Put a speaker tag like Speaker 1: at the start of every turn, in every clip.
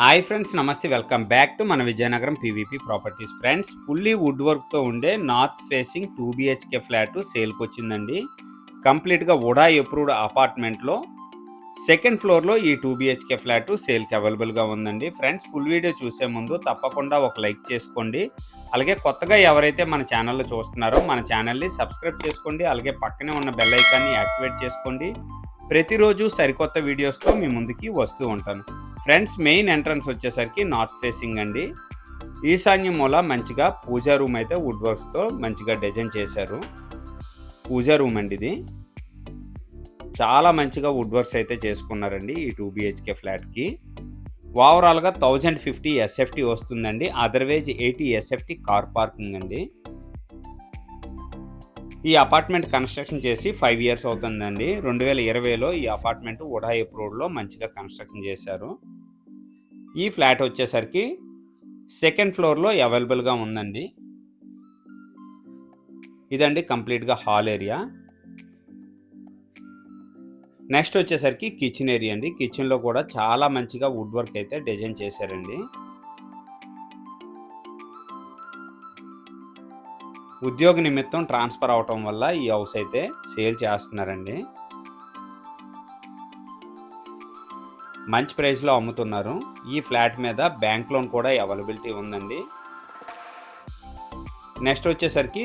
Speaker 1: Hi friends, నమస్తే. Welcome back to మన Vizianagaram PVP properties. Friends, fully would వర్క్తో ఉండే నార్త్ ఫేసింగ్ 2 BHK ఫ్లాట్ సేల్కి వచ్చిందండి. కంప్లీట్గా వుడా అప్రూవ్డ్ అపార్ట్మెంట్లో సెకండ్ ఫ్లోర్లో ఈ 2 BHK ఫ్లాట్ సేల్కి అవైలబుల్గా ఉందండి. ఫ్రెండ్స్, ఫుల్ వీడియో చూసే ముందు తప్పకుండా ఒక లైక్ చేసుకోండి. అలాగే కొత్తగా ఎవరైతే మన ఛానల్లో చూస్తున్నారో మన ఛానల్ని సబ్స్క్రైబ్ చేసుకోండి. అలాగే పక్కనే ఉన్న బెల్ ఐకాన్ని యాక్టివేట్ చేసుకోండి. ప్రతిరోజు సరికొత్త వీడియోస్తో మీ ముందుకి వస్తూ ఉంటాను. ఫ్రెండ్స్, మెయిన్ ఎంట్రన్స్ వచ్చేసరికి నార్త్ ఫేసింగ్ అండి. ఈశాన్య మూల మంచిగా పూజా రూమ్ అయితే వుడ్ వర్క్స్తో మంచిగా డిజైన్ చేశారు. పూజా రూమ్ అండి ఇది. చాలా మంచిగా వుడ్ వర్క్స్ అయితే చేసుకున్నారండి ఈ 2 BHK ఫ్లాట్కి. ఓవరాల్గా 1050 SFT వస్తుందండి. అదర్వైజ్ 80 SFT కార్ పార్కింగ్ అండి. ఈ అపార్ట్మెంట్ కన్స్ట్రక్షన్ చేసి 5 years అవుతుందండి. 2020లో ఈ అపార్ట్మెంట్ వుడా అప్రూవ్డ్లో మంచిగా కన్స్ట్రక్షన్ చేశారు. ఈ ఫ్లాట్ వచ్చేసరికి సెకండ్ ఫ్లోర్లో అవైలబుల్గా ఉందండి. ఇదండి కంప్లీట్గా హాల్ ఏరియా. నెక్స్ట్ వచ్చేసరికి కిచెన్ ఏరియా అండి. కిచెన్లో కూడా చాలా మంచిగా వుడ్ వర్క్ అయితే డిజైన్ చేశారండి. ఉద్యోగ నిమిత్తం ట్రాన్స్ఫర్ అవటం వల్ల ఈ హౌస్ అయితే సేల్ చేస్తున్నారండి. మంచి ప్రైస్లో అమ్ముతున్నారు. ఈ ఫ్లాట్ మీద బ్యాంక్ లోన్ కూడా అవైలబిలిటీ ఉందండి. నెక్స్ట్ వచ్చేసరికి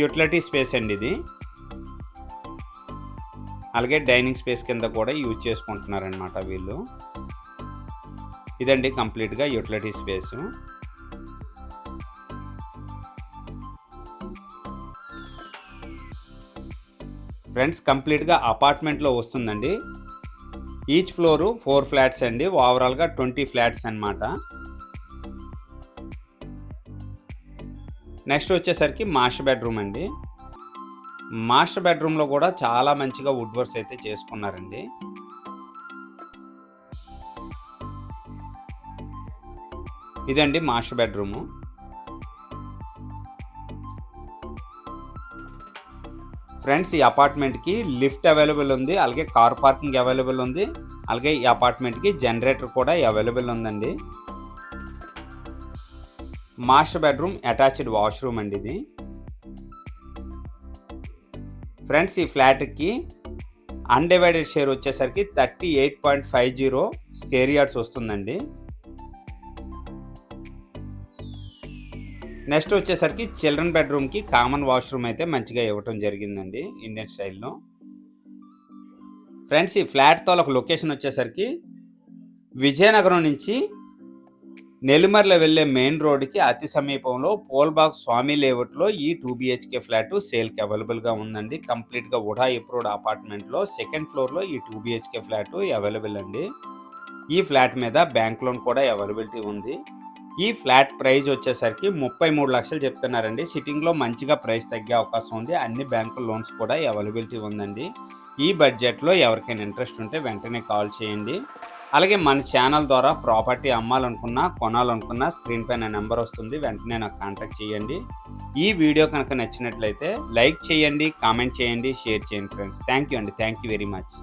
Speaker 1: యూటిలిటీ స్పేస్ అండి ఇది. అలాగే డైనింగ్ స్పేస్ కింద కూడా యూజ్ చేసుకుంటున్నారనమాట వీళ్ళు. ఇదండి కంప్లీట్గా యూటిలిటీ స్పేసు. ఫ్రెండ్స్, కంప్లీట్గా అపార్ట్మెంట్లో వస్తుందండి. ఈచ్ ఫ్లోరు 4 ఫ్లాట్స్ అండి. ఓవరాల్గా 20 ఫ్లాట్స్ అనమాట. నెక్స్ట్ వచ్చేసరికి మాస్టర్ బెడ్రూమ్ అండి. మాస్టర్ బెడ్రూమ్లో కూడా చాలా మంచిగా వుడ్ వర్క్స్ అయితే చేసుకున్నారండి. ఇదండి మాస్టర్ బెడ్రూము. ఫ్రెండ్స్, ఈ అపార్ట్మెంట్కి లిఫ్ట్ అవైలబుల్ ఉంది. అలాగే కార్ పార్కింగ్ అవైలబుల్ ఉంది. అలాగే ఈ అపార్ట్మెంట్కి జనరేటర్ కూడా అవైలబుల్ ఉందండి. మాస్టర్ బెడ్రూమ్ అటాచ్డ్ వాష్రూమ్ అండి ఇది. ఫ్రెండ్స్, ఈ ఫ్లాట్కి అన్డివైడెడ్ షేర్ వచ్చేసరికి 38.50 స్క్వేర్ యార్డ్స్ వస్తుందండి. నెక్స్ట్ వచ్చేసరికి చిల్డ్రన్ బెడ్రూమ్కి కామన్ వాష్రూమ్ అయితే మంచిగా ఇవ్వటం జరిగిందండి ఇండియన్ స్టైల్లో. ఫ్రెండ్స్, ఈ ఫ్లాట్ తాలూకు లొకేషన్ వచ్చేసరికి విజయనగరం నుంచి నెల్లిమర్ల వెళ్ళే మెయిన్ రోడ్డుకి అతి సమీపంలో పోల్బాగ్ స్వామి లేఅవుట్లో ఈ 2 BHK ఫ్లాట్ సేల్కి అవైలబుల్గా ఉందండి. కంప్లీట్గా వుడా అప్రూవ్డ్ అపార్ట్మెంట్లో సెకండ్ ఫ్లోర్లో ఈ 2 BHK ఫ్లాట్ అవైలబుల్ అండి. ఈ ఫ్లాట్ మీద బ్యాంక్ లోన్ కూడా అవైలబిలిటీ ఉంది. ఈ ఫ్లాట్ ప్రైస్ వచ్చేసరికి 33 లక్షలు చెప్తున్నారండి. సిట్టింగ్లో మంచిగా ప్రైస్ తగ్గే అవకాశం ఉంది. అన్ని బ్యాంకు లోన్స్ కూడా అవైలబిలిటీ ఉందండి. ఈ బడ్జెట్లో ఎవరికైనా ఇంట్రెస్ట్ ఉంటే వెంటనే కాల్ చేయండి. అలాగే మన ఛానల్ ద్వారా ప్రాపర్టీ అమ్మాలనుకున్నా కొనాలనుకున్నా స్క్రీన్ పైన నెంబర్ వస్తుంది, వెంటనే నాకు కాంటాక్ట్ చేయండి. ఈ వీడియో కనుక నచ్చినట్లయితే లైక్ చేయండి, కామెంట్ చేయండి, షేర్ చేయండి ఫ్రెండ్స్. థ్యాంక్ యూ అండి. Thank you very much.